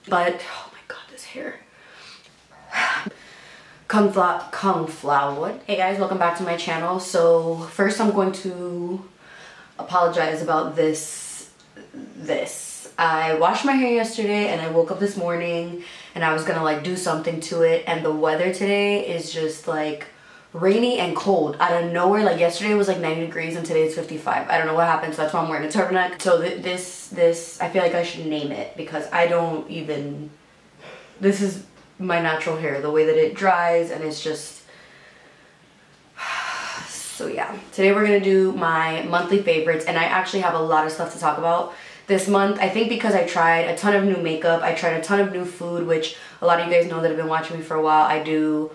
But oh my god, this hair. Cauliflower. Hey guys, welcome back to my channel. So first I'm going to apologize about this. I washed my hair yesterday and I woke up this morning and I was gonna like do something to it, and the weather today is just like rainy and cold out of nowhere. Like yesterday was like 90 degrees and today it's 55. I don't know what happened, so that's why I'm wearing a turtleneck. So this I feel like I should name it because I don't even, this is my natural hair, the way that it dries, and it's just so yeah. Today we're gonna do my monthly favorites, and I actually have a lot of stuff to talk about this month. I think because I tried a ton of new makeup, I tried a ton of new food, which a lot of you guys know that have been watching me for a while. I do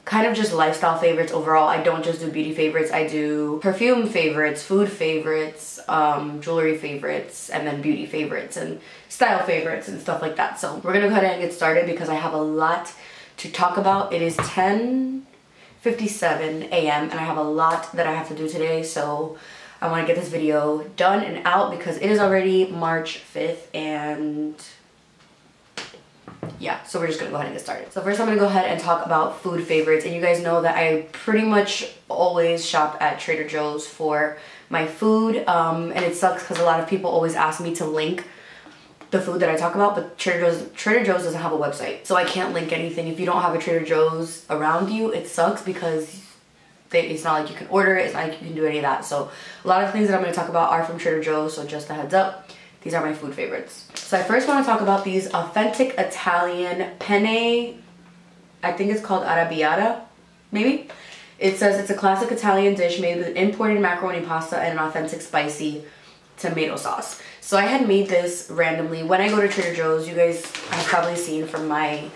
kind of just lifestyle favorites overall. I don't just do beauty favorites. I do perfume favorites, food favorites, jewelry favorites, and then beauty favorites and style favorites and stuff like that. So we're gonna go ahead and get started because I have a lot to talk about. It is 10:57 a.m. and I have a lot that I have to do today. So I want to get this video done and out because it is already March 5th, and yeah, so we're just gonna go ahead and get started. So first I'm gonna go ahead and talk about food favorites, and you guys know that I pretty much always shop at Trader Joe's for my food, and it sucks because a lot of people always ask me to link the food that I talk about, but Trader Joe's doesn't have a website, so I can't link anything. If you don't have a Trader Joe's around you, it sucks because it's not like you can order it, it's not like you can do any of that. So a lot of things that I'm going to talk about are from Trader Joe's, so just a heads up, these are my food favorites. So I first want to talk about these authentic Italian penne. I think it's called arrabbiata, maybe? It says it's a classic Italian dish made with imported macaroni pasta and an authentic spicy tomato sauce. So I had made this randomly. When I go to Trader Joe's, you guys have probably seen from my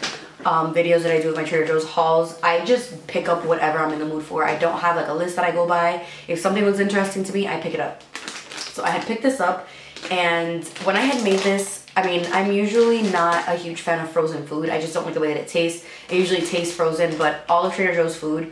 videos that I do with my Trader Joe's hauls, I just pick up whatever I'm in the mood for. I don't have like a list that I go by. If something looks interesting to me, I pick it up. So I had picked this up, and when I had made this, I mean, I'm usually not a huge fan of frozen food. I just don't like the way that it tastes. It usually tastes frozen, but all of Trader Joe's food,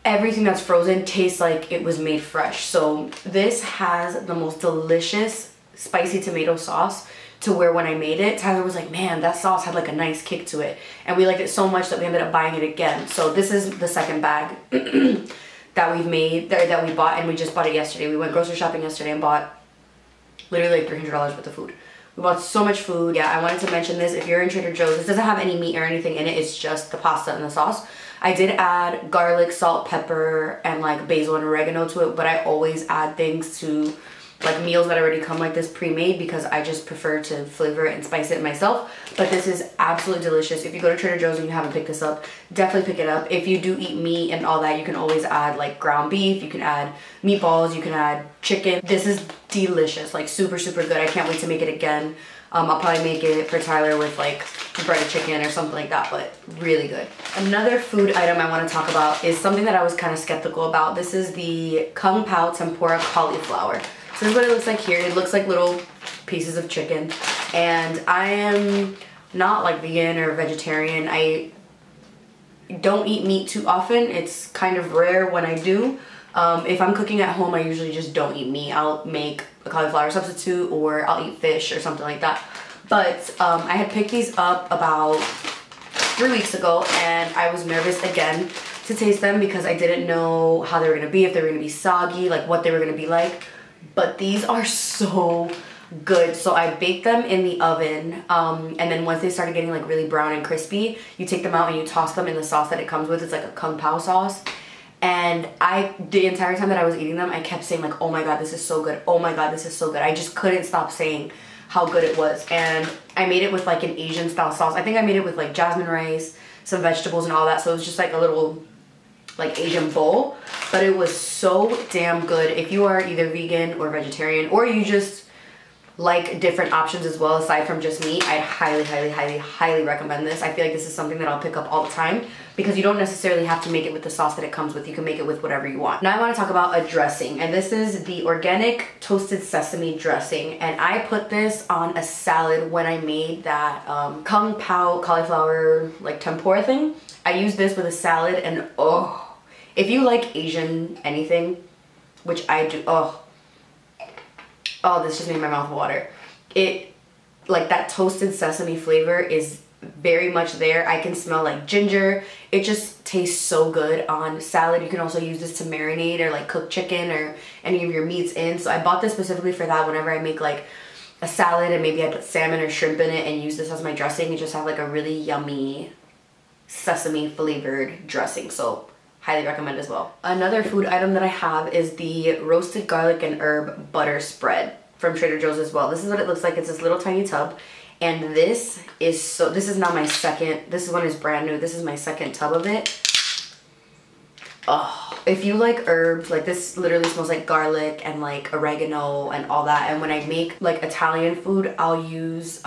everything that's frozen tastes like it was made fresh. So this has the most delicious spicy tomato sauce, to where when I made it, Tyler was like, man, that sauce had like a nice kick to it. And we liked it so much that we ended up buying it again. So this is the second bag that we've made, that we bought, and we just bought it yesterday. We went grocery shopping yesterday and bought literally like $300 worth of food. We bought so much food. Yeah, I wanted to mention this. If you're in Trader Joe's, this doesn't have any meat or anything in it. It's just the pasta and the sauce. I did add garlic, salt, pepper, and like basil and oregano to it, but I always add things to like meals that already come like this pre-made because I just prefer to flavor it and spice it myself. But this is absolutely delicious. If you go to Trader Joe's and you haven't picked this up, definitely pick it up. If you do eat meat and all that, you can always add like ground beef, you can add meatballs, you can add chicken. This is delicious, like super, super good. I can't wait to make it again. I'll probably make it for Tyler with like breaded chicken or something like that, but really good. Another food item I want to talk about is something that I was kind of skeptical about. This is the Kung Pao Tempura Cauliflower. So this is what it looks like here. It looks like little pieces of chicken, and I am not like vegan or vegetarian. I don't eat meat too often. It's kind of rare when I do. If I'm cooking at home, I usually just don't eat meat. I'll make a cauliflower substitute, or I'll eat fish or something like that. But I had picked these up about 3 weeks ago, and I was nervous again to taste them because I didn't know how they were gonna be, if they were gonna be soggy, like what they were gonna be like. But these are so good. So I baked them in the oven, and then once they started getting like really brown and crispy, you take them out and you toss them in the sauce that it comes with. It's like a Kung Pao sauce. And the entire time that I was eating them, I kept saying like, oh my god, this is so good. Oh my god, this is so good. I just couldn't stop saying how good it was. And I made it with like an Asian style sauce. I think I made it with like jasmine rice, some vegetables and all that. So it was just like a little like Asian bowl, but it was so damn good. If you are either vegan or vegetarian, or you just like different options as well aside from just meat, I'd highly, highly, highly, highly recommend this. I feel like this is something that I'll pick up all the time because you don't necessarily have to make it with the sauce that it comes with. You can make it with whatever you want. Now I want to talk about a dressing, and this is the organic toasted sesame dressing, and I put this on a salad when I made that Kung Pao cauliflower like tempura thing. I used this with a salad, and oh, if you like Asian anything, which I do, oh, this just made my mouth water. It like that toasted sesame flavor is very much there. I can smell like ginger. It just tastes so good on salad. You can also use this to marinate or like cook chicken or any of your meats in. So I bought this specifically for that. Whenever I make like a salad and maybe I put salmon or shrimp in it and use this as my dressing, you just have like a really yummy sesame flavored dressing. So highly recommend as well. Another food item that I have is the roasted garlic and herb butter spread from Trader Joe's as well. This is what it looks like. It's this little tiny tub. And this is now my second, this one is brand new. This is my second tub of it. Oh, if you like herbs, like this literally smells like garlic and like oregano and all that. And when I make like Italian food, I'll use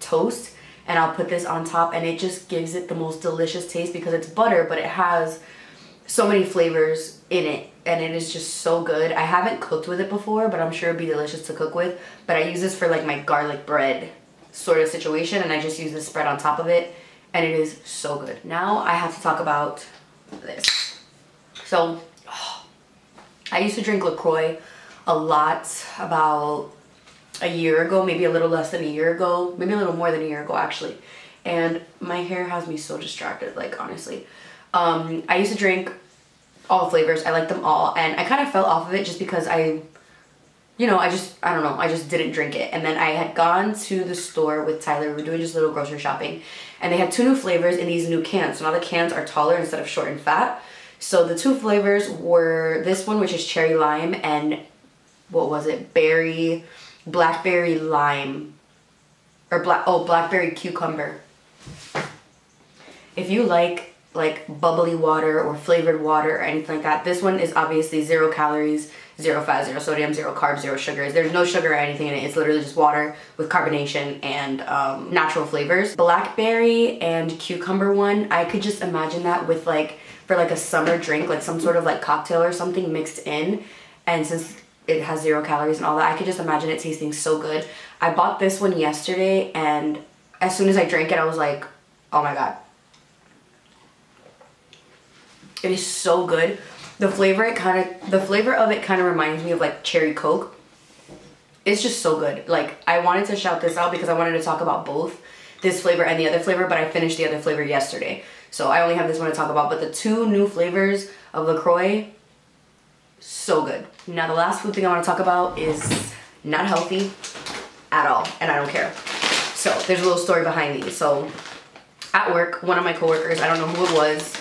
toast and I'll put this on top, and it just gives it the most delicious taste because it's butter, but it has so many flavors in it, and it is just so good. I haven't cooked with it before, but I'm sure it'd be delicious to cook with. But I use this for like my garlic bread sort of situation, and I just use this spread on top of it, and it is so good. Now I have to talk about this. So I used to drink Lacroix a lot about a year ago, maybe a little less than a year ago, maybe a little more than a year ago actually, and my hair has me so distracted, like honestly. I used to drink all flavors. I like them all, and I kind of fell off of it just because I don't know, I just didn't drink it. And then I had gone to the store with Tyler. We were doing just a little grocery shopping, and they had 2 new flavors in these new cans. So now the cans are taller instead of short and fat. So the 2 flavors were this one, which is cherry lime, and what was it? Blackberry lime, or blackberry cucumber. If you like bubbly water or flavored water or anything like that, this one is obviously 0 calories, 0 fat, 0 sodium, 0 carbs, 0 sugars. There's no sugar or anything in it. It's literally just water with carbonation and natural flavors. Blackberry and cucumber one, I could just imagine that with like, for like a summer drink, like some sort of like cocktail or something mixed in. And since it has 0 calories and all that, I could just imagine it tasting so good. I bought this one yesterday, and as soon as I drank it, I was like, oh my God. It is so good. The flavor of it kind of reminds me of like cherry Coke. It's just so good. Like, I wanted to shout this out because I wanted to talk about both this flavor and the other flavor, but I finished the other flavor yesterday. So I only have this one to talk about, but the 2 new flavors of Lacroix, so good. Now the last food thing I want to talk about is not healthy at all, and I don't care. So there's a little story behind these. So at work, one of my coworkers, I don't know who it was,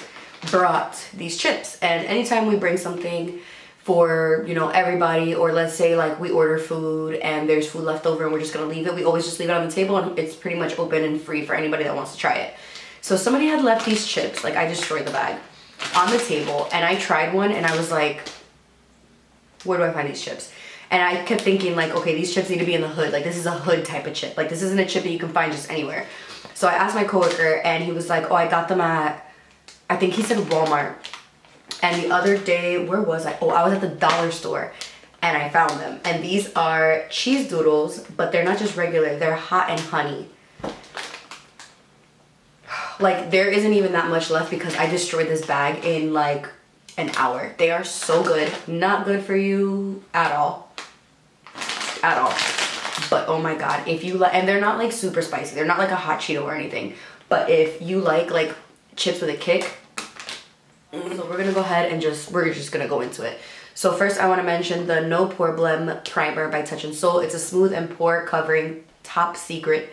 brought these chips, and anytime we bring something for, you know, everybody, or let's say like we order food and there's food left over and we're just gonna leave it, we always just leave it on the table, and it's pretty much open and free for anybody that wants to try it. So somebody had left these chips, like I destroyed the bag, on the table, and I tried one and I was like, where do I find these chips? And I kept thinking like, okay, these chips need to be in the hood, like this is a hood type of chip, like this isn't a chip that you can find just anywhere. So I asked my coworker, and he was like, oh, I got them at, I think he said Walmart. And the other day, where was I? Oh, I was at the dollar store and I found them. And these are cheese doodles, but they're not just regular, they're hot and honey. Like, there isn't even that much left because I destroyed this bag in like an hour. They are so good. Not good for you at all. At all. But oh my God, if you like, and they're not like super spicy. They're not like a hot Cheeto or anything. But if you like chips with a kick, so we're gonna go ahead and we're just gonna go into it. So first I wanna mention the No Problem Primer by Touch in Sol. It's a smooth and pore covering top secret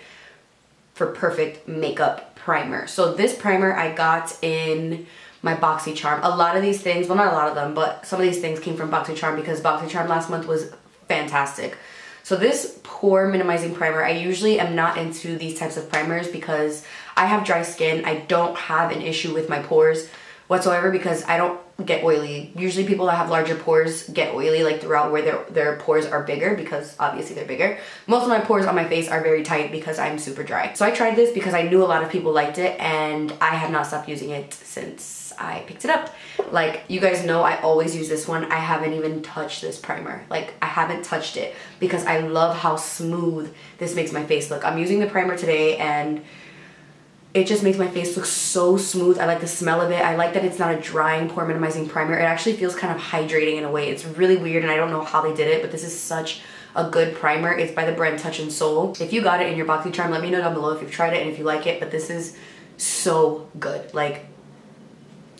for perfect makeup primer. So this primer I got in my BoxyCharm. A lot of these things, well not a lot of them, but some of these things came from BoxyCharm because BoxyCharm last month was fantastic. So this pore minimizing primer, I usually am not into these types of primers because I have dry skin. I don't have an issue with my pores whatsoever because I don't get oily. Usually people that have larger pores get oily like throughout where their pores are bigger because obviously they're bigger. Most of my pores on my face are very tight because I'm super dry. So I tried this because I knew a lot of people liked it, and I have not stopped using it since I picked it up. Like, you guys know I always use this one. I haven't even touched this primer. Like, I haven't touched it because I love how smooth this makes my face look. I'm using the primer today and it just makes my face look so smooth. I like the smell of it. I like that it's not a drying pore minimizing primer. It actually feels kind of hydrating in a way. It's really weird and I don't know how they did it, but this is such a good primer. It's by the brand Touch and Soul. If you got it in your BoxyCharm, let me know down below if you've tried it and if you like it, but this is so good. Like,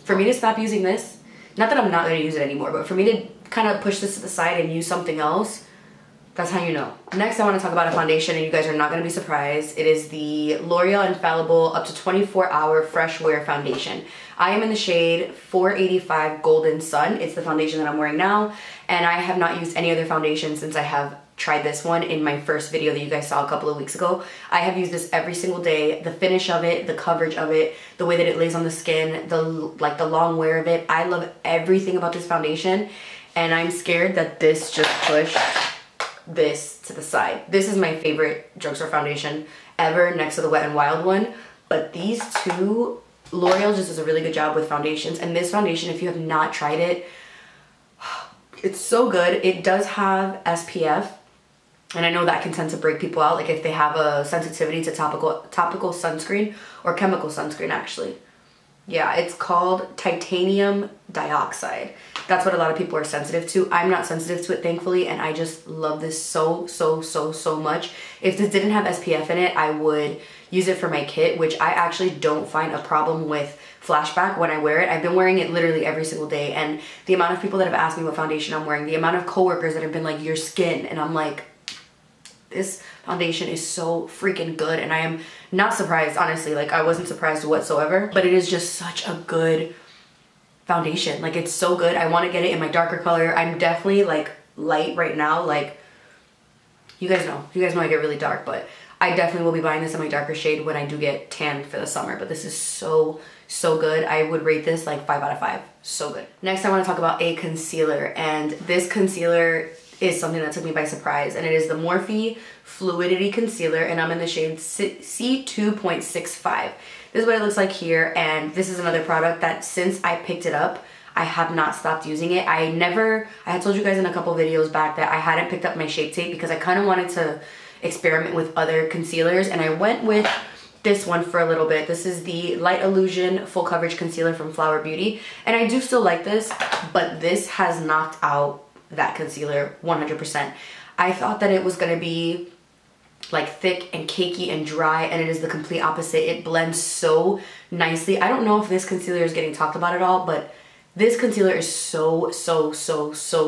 for me to stop using this, not that I'm not gonna use it anymore, but for me to kind of push this to the side and use something else, that's how you know. Next, I want to talk about a foundation, and you guys are not going to be surprised. It is the Loreal Infallible Up to 24 Hour Fresh Wear Foundation. I am in the shade 485 Golden Sun. It's the foundation that I'm wearing now, and I have not used any other foundation since I have tried this one in my first video that you guys saw a couple of weeks ago. I have used this every single day. The finish of it, the coverage of it, the way that it lays on the skin, the long wear of it. I love everything about this foundation, and I'm scared that this just pushed this to the side. This is my favorite drugstore foundation ever, next to the Wet n Wild one. But these two, L'Oreal just does a really good job with foundations. And this foundation, if you have not tried it, it's so good. It does have SPF. And I know that can tend to break people out, like if they have a sensitivity to topical sunscreen or chemical sunscreen, actually. Yeah, it's called titanium dioxide. That's what a lot of people are sensitive to. I'm not sensitive to it, thankfully, and I just love this so much. If this didn't have SPF in it, I would use it for my kit, which I actually don't find a problem with flashback when I wear it. I've been wearing it literally every single day, and the amount of people that have asked me what foundation I'm wearing, the amount of coworkers that have been like, your skin, and I'm like, this foundation is so freaking good, and I am not surprised, honestly. Like, I wasn't surprised whatsoever, but it is just such a good foundation. Like, it's so good. I want to get it in my darker color. I'm definitely like light right now. Like, you guys know I get really dark, but I definitely will be buying this in my darker shade when I do get tan for the summer. But this is so good. I would rate this like 5 out of 5. So good. Next, I want to talk about a concealer, and this concealer is something that took me by surprise, and it is the Morphe Fluidity Concealer, and I'm in the shade C2.65. This is what it looks like here, and this is another product that since I picked it up, I have not stopped using it. I had told you guys in a couple videos back that I hadn't picked up my Shape Tape because I kind of wanted to experiment with other concealers, and I went with this one for a little bit. This is the Light Illusion Full Coverage Concealer from Flower Beauty, and I do still like this, but this has knocked out that concealer 100%. I thought that it was gonna be like thick and cakey and dry, and it is the complete opposite. It blends so nicely. I don't know if this concealer is getting talked about at all, but this concealer is so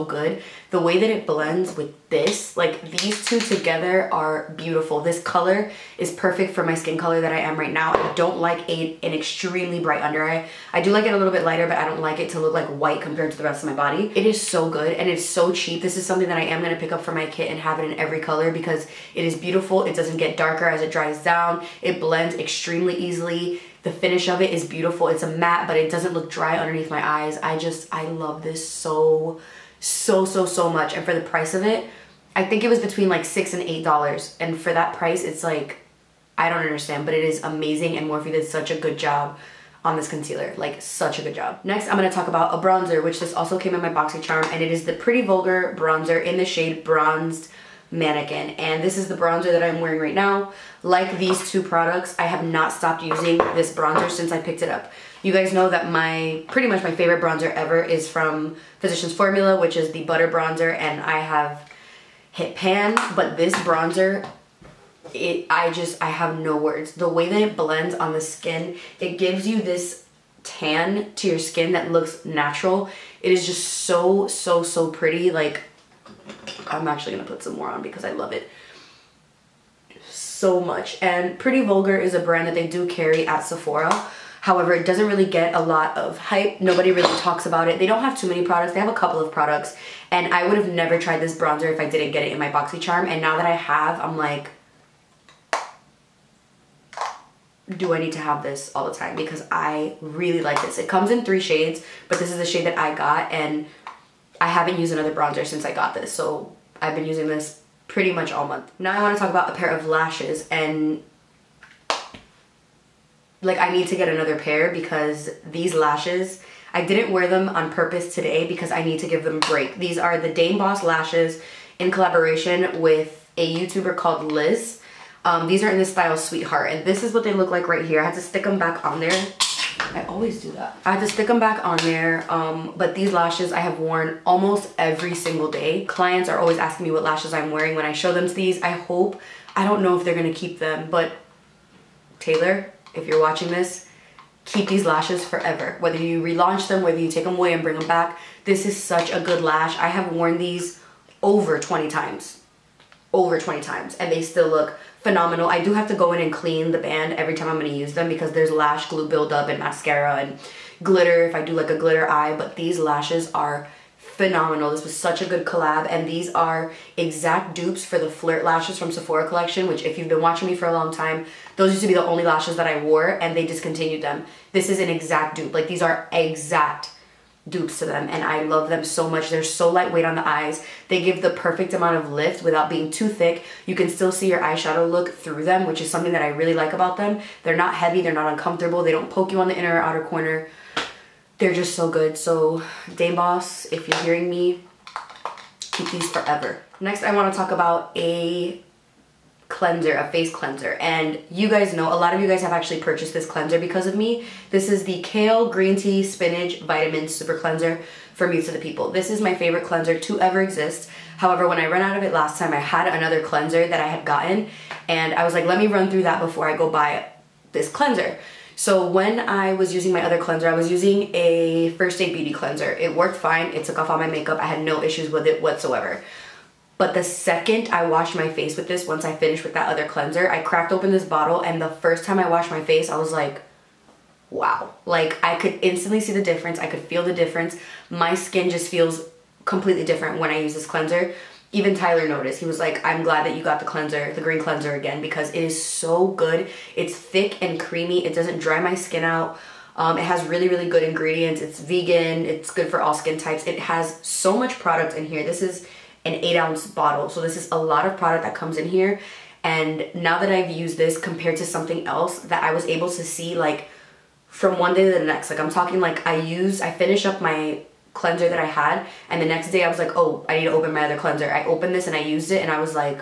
good. The way that it blends with this, like these two together are beautiful. This color is perfect for my skin color that I am right now. I don't like an extremely bright under eye. I do like it a little bit lighter, but I don't like it to look like white compared to the rest of my body. It is so good, and it's so cheap. This is something that I am gonna pick up for my kit and have it in every color because it is beautiful. It doesn't get darker as it dries down. It blends extremely easily. The finish of it is beautiful. It's a matte, but it doesn't look dry underneath my eyes. I love this so much. And for the price of it, I think it was between like $6 and $8. And for that price, it's like, I don't understand, but it is amazing. And Morphe did such a good job on this concealer, like such a good job. Next, I'm gonna talk about a bronzer, which this also came in my BoxyCharm, and it is the Pretty Vulgar bronzer in the shade Bronzed Manikin, and this is the bronzer that I'm wearing right now. Like these two products, I have not stopped using this bronzer since I picked it up. You guys know that pretty much my favorite bronzer ever is from Physicians Formula, which is the butter bronzer, and I have hit pan, but this bronzer, I have no words. The way that it blends on the skin, it gives you this tan to your skin that looks natural. It is just so pretty. Like, I'm actually gonna put some more on because I love it so much. And Pretty Vulgar is a brand that they do carry at Sephora. However, it doesn't really get a lot of hype. Nobody really talks about it. They don't have too many products. They have a couple of products, and I would have never tried this bronzer if I didn't get it in my BoxyCharm. And now that I have, I'm like, do I need to have this all the time? Because I really like this. It comes in 3 shades, but this is the shade that I got, and I haven't used another bronzer since I got this, so I've been using this pretty much all month. Now I want to talk about a pair of lashes, and like I need to get another pair because these lashes, I didn't wear them on purpose today because I need to give them a break. These are the Dame Boss lashes in collaboration with a YouTuber called Liz. These are in the style Sweetheart, and this is what they look like right here. I had to stick them back on there I always do that. I had to stick them back on there, but these lashes I have worn almost every single day. Clients are always asking me what lashes I'm wearing when I show them these. I don't know if they're gonna keep them, but Taylor, if you're watching this, keep these lashes forever. Whether you relaunch them, whether you take them away and bring them back, this is such a good lash. I have worn these over 20 times. Over 20 times, and they still look phenomenal. I do have to go in and clean the band every time I'm going to use them because there's lash glue buildup and mascara and glitter if I do like a glitter eye, but these lashes are phenomenal. This was such a good collab, and these are exact dupes for the Flirt Lashes from Sephora collection, which if you've been watching me for a long time, those used to be the only lashes that I wore and they discontinued them. This is an exact dupe. Like, these are exact dupes to them, and I love them so much. They're so lightweight on the eyes. They give the perfect amount of lift without being too thick. You can still see your eyeshadow look through them, which is something that I really like about them. They're not heavy, they're not uncomfortable, they don't poke you on the inner or outer corner. They're just so good. So Dame Boss, if you're hearing me, keep these forever. Next, I want to talk about a cleanser, a face cleanser, and you guys know, a lot of you guys have actually purchased this cleanser because of me. This is the Kale Green Tea Spinach Vitamin Super Cleanser from Mew to the People. This is my favorite cleanser to ever exist. However, when I ran out of it last time, I had another cleanser that I had gotten, and I was like, let me run through that before I go buy this cleanser. So when I was using my other cleanser, I was using a First Aid Beauty cleanser. It worked fine. It took off all my makeup. I had no issues with it whatsoever. But the second I washed my face with this, once I finished with that other cleanser, I cracked open this bottle, and the first time I washed my face, I was like, wow. Like, I could instantly see the difference. I could feel the difference. My skin just feels completely different when I use this cleanser. Even Tyler noticed. He was like, I'm glad that you got the cleanser, the green cleanser again, because it is so good. It's thick and creamy. It doesn't dry my skin out. It has really, really good ingredients. It's vegan. It's good for all skin types. It has so much product in here. This is an 8-ounce bottle, so this is a lot of product that comes in here. And now that I've used this compared to something else, that I was able to see, like, from one day to the next. Like, I'm talking, like, I finished up my cleanser that I had, and the next day I was like, oh, I need to open my other cleanser. I opened this and I used it, and I was like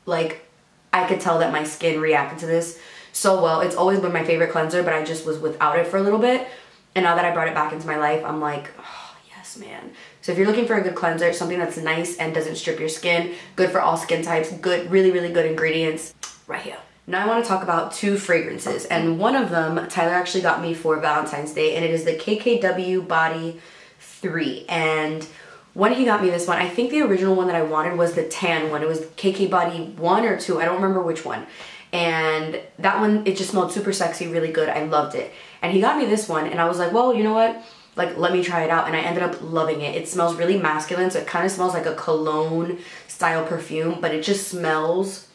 I could tell that my skin reacted to this so well. It's always been my favorite cleanser, but I just was without it for a little bit, and now that I brought it back into my life, I'm like, oh yes, man. So if you're looking for a good cleanser, something that's nice and doesn't strip your skin, good for all skin types, good, really, really good ingredients, right here. Now I want to talk about 2 fragrances, and one of them Tyler actually got me for Valentine's Day, and it is the KKW Body 3. And when he got me this one, I think the original one that I wanted was the tan one. It was KK Body 1 or 2, I don't remember which one. And that one, it just smelled super sexy, really good. I loved it. And he got me this one, and I was like, well, you know what? Like, let me try it out, and I ended up loving it. It smells really masculine, so it kind of smells like a cologne style perfume, but it just smells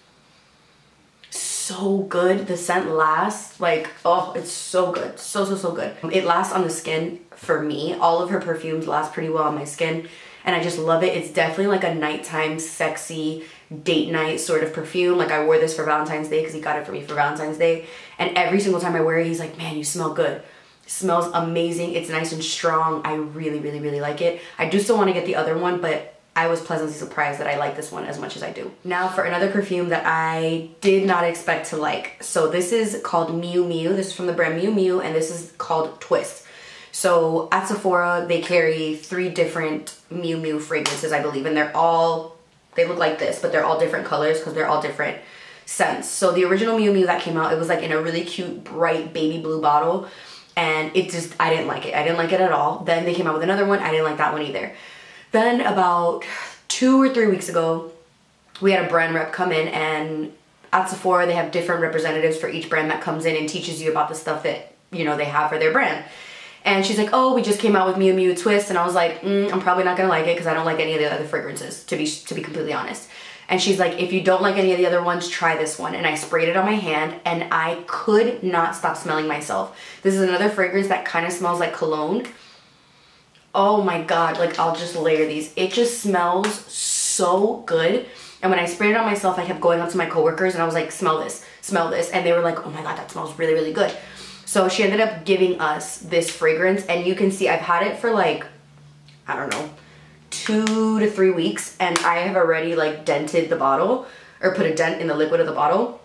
so good. The scent lasts, like, oh, it's so good. So, so, so good. It lasts on the skin for me. All of her perfumes last pretty well on my skin, and I just love it. It's definitely like a nighttime, sexy, date night sort of perfume. Like, I wore this for Valentine's Day because he got it for me for Valentine's Day, and every single time I wear it, he's like, man, you smell good. It smells amazing. It's nice and strong. I really, really, really like it. I do still want to get the other one, but I was pleasantly surprised that I like this one as much as I do. Now for another perfume that I did not expect to like. So this is called Miu Miu. This is from the brand Miu Miu, and this is called Twist. So at Sephora, they carry 3 different Miu Miu fragrances, I believe, and they look like this, but they're all different colors because they're all different scents. So the original Miu Miu that came out, it was like in a really cute, bright baby blue bottle, and it just, I didn't like it. I didn't like it at all. Then they came out with another one. I didn't like that one either. Then about 2 or 3 weeks ago, we had a brand rep come in, and at Sephora, they have different representatives for each brand that comes in and teaches you about the stuff that, you know, they have for their brand. And she's like, oh, we just came out with Miu Miu Twist. And I was like, I'm probably not gonna like it because I don't like any of the other fragrances, to be completely honest. And she's like, if you don't like any of the other ones, try this one. And I sprayed it on my hand, and I could not stop smelling myself. This is another fragrance that kind of smells like cologne. Oh my god, like, I'll just layer these. It just smells so good. And when I sprayed it on myself, I kept going up to my coworkers and I was like, smell this, smell this. And they were like, oh my god, that smells really, really good. So she ended up giving us this fragrance, and you can see I've had it for like, I don't know, 2 to 3 weeks, and I have already like dented the bottle, or put a dent in the liquid of the bottle.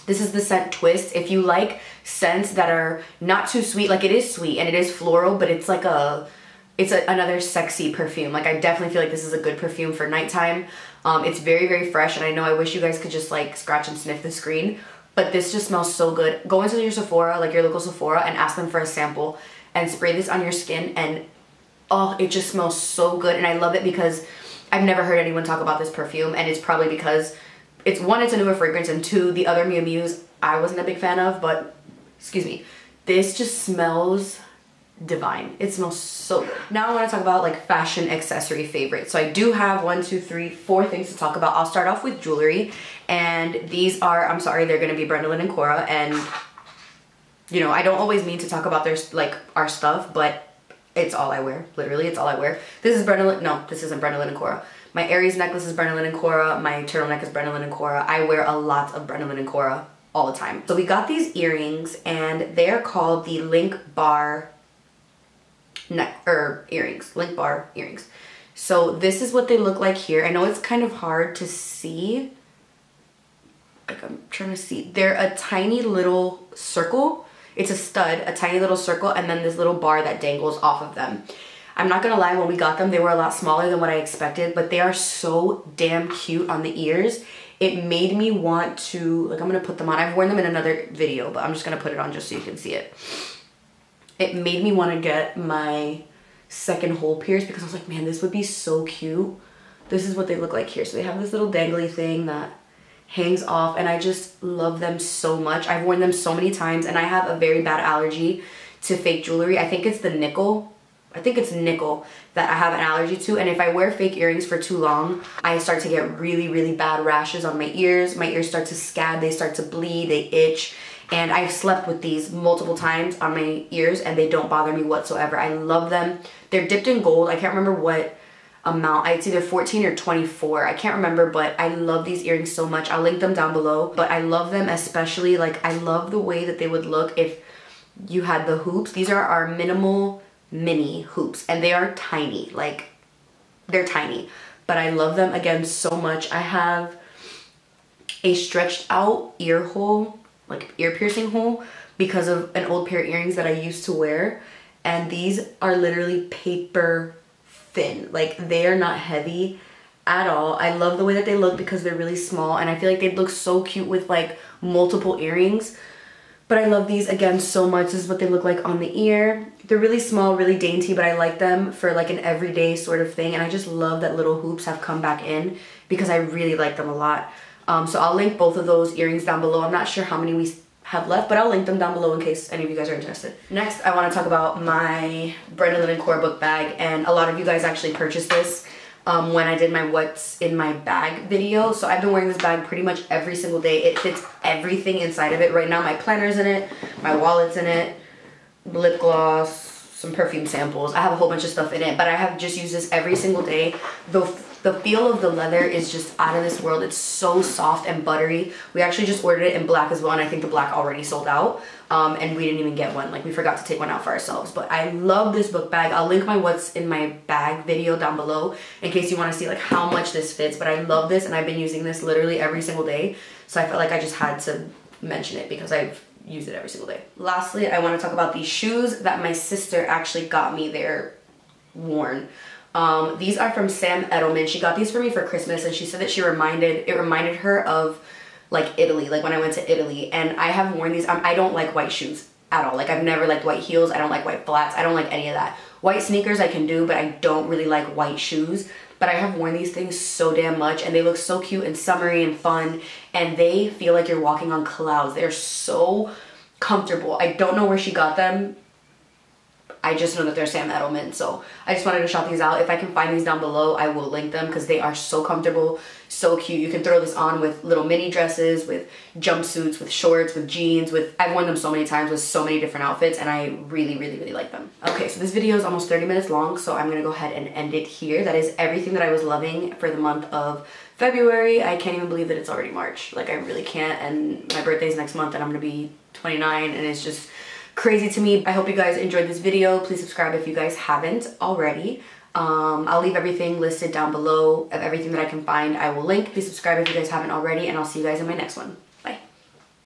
This is the scent Twist. If you like scents that are not too sweet, like it is sweet and it is floral, but it's like another sexy perfume. Like I definitely feel like this is a good perfume for nighttime. It's very, very fresh, and I know I wish you guys could just like scratch and sniff the screen, but this just smells so good. Go into your Sephora, like your local Sephora, and ask them for a sample and spray this on your skin, and oh, it just smells so good. And I love it because I've never heard anyone talk about this perfume, and it's probably because it's one, it's a newer fragrance, and two, the other Miu Miu's I wasn't a big fan of, but excuse me, this just smells divine. It smells so good. Now I want to talk about like fashion accessory favorites. So I do have 1, 2, 3, 4 things to talk about. I'll start off with jewelry, and these are, I'm sorry, they're going to be Brendan and Cora, and you know, I don't always mean to talk about their like our stuff, but it's all I wear. Literally, it's all I wear. This is Brendan, no, this isn't Brendan and Cora. My Aries necklace is Brendan and Cora. My turtleneck is Brendan and Cora. I wear a lot of Brendan and Cora all the time. So we got these earrings, and they're called the Link Bar earrings. Link Bar earrings. So this is what they look like here. I know it's kind of hard to see. Like I'm trying to see. They're a tiny little circle. It's a stud, a tiny little circle, and then this little bar that dangles off of them. I'm not gonna lie, when we got them, they were a lot smaller than what I expected, but they are so damn cute on the ears. It made me want to, like I'm gonna put them on. I've worn them in another video, but I'm just gonna put it on just so you can see it. It made me want to get my second hole pierced because I was like, man, this would be so cute. This is what they look like here. So they have this little dangly thing that hangs off, and I just love them so much. I've worn them so many times, and I have a very bad allergy to fake jewelry. I think it's the nickel. I think it's nickel that I have an allergy to, and if I wear fake earrings for too long, I start to get really, really bad rashes on my ears. My ears start to scab, they start to bleed, they itch, and I've slept with these multiple times on my ears, and they don't bother me whatsoever. I love them. They're dipped in gold. I can't remember what amount. It's either 14 or 24. I can't remember, but I love these earrings so much. I'll link them down below, but I love them especially. Like, I love the way that they would look if you had the hoops. These are our minimal mini hoops, and they are tiny. Like, they're tiny, but I love them again so much. I have a stretched out ear hole, like ear piercing hole, because of an old pair of earrings that I used to wear, and these are literally paper thin. Like, they are not heavy at all. I love the way that they look because they're really small, and I feel like they'd look so cute with like multiple earrings. But I love these again so much. This is what they look like on the ear. They're really small, really dainty, but I like them for like an everyday sort of thing. And I just love that little hoops have come back in because I really like them a lot. So I'll link both of those earrings down below. I'm not sure how many we have left, but I'll link them down below in case any of you guys are interested. Next, I want to talk about my Brendan and Cora book bag. And a lot of you guys actually purchased this when I did my what's in my bag video. So I've been wearing this bag pretty much every single day. It fits everything inside of it. Right now my planner's in it, my wallet's in it, lip gloss, some perfume samples. I have a whole bunch of stuff in it, but I have just used this every single day. The feel of the leather is just out of this world. It's so soft and buttery. We actually just ordered it in black as well, and I think the black already sold out. And we didn't even get one. Like, we forgot to take one out for ourselves. But I love this book bag. I'll link my what's in my bag video down below in case you want to see like how much this fits. But I love this, and I've been using this literally every single day. So I felt like I just had to mention it because I've used it every single day. Lastly, I want to talk about these shoes that my sister actually got me. They're worn. These are from Sam Edelman. She got these for me for Christmas, and she said that it reminded her of like Italy, like when I went to Italy. And I have worn these. I don't like white shoes at all. Like, I've never liked white heels. I don't like white flats. I don't like any of that. White sneakers I can do, but I don't really like white shoes. But I have worn these things so damn much, and they look so cute and summery and fun, and they feel like you're walking on clouds. They're so comfortable. I don't know where she got them. I just know that they're Sam Edelman, so I just wanted to shout these out. If I can find these down below, I will link them because they are so comfortable, so cute. You can throw this on with little mini dresses, with jumpsuits, with shorts, with jeans, I've worn them so many times with so many different outfits, and I really, really, really like them. Okay, so this video is almost 30 minutes long, so I'm gonna go ahead and end it here. That is everything that I was loving for the month of February. I can't even believe that it's already March. Like, I really can't, and my birthday's next month, and I'm gonna be 29, and it's just crazy to me. I hope you guys enjoyed this video. Please subscribe if you guys haven't already. I'll leave everything listed down below of everything that I can find. I will link. Please subscribe if you guys haven't already, and I'll see you guys in my next one.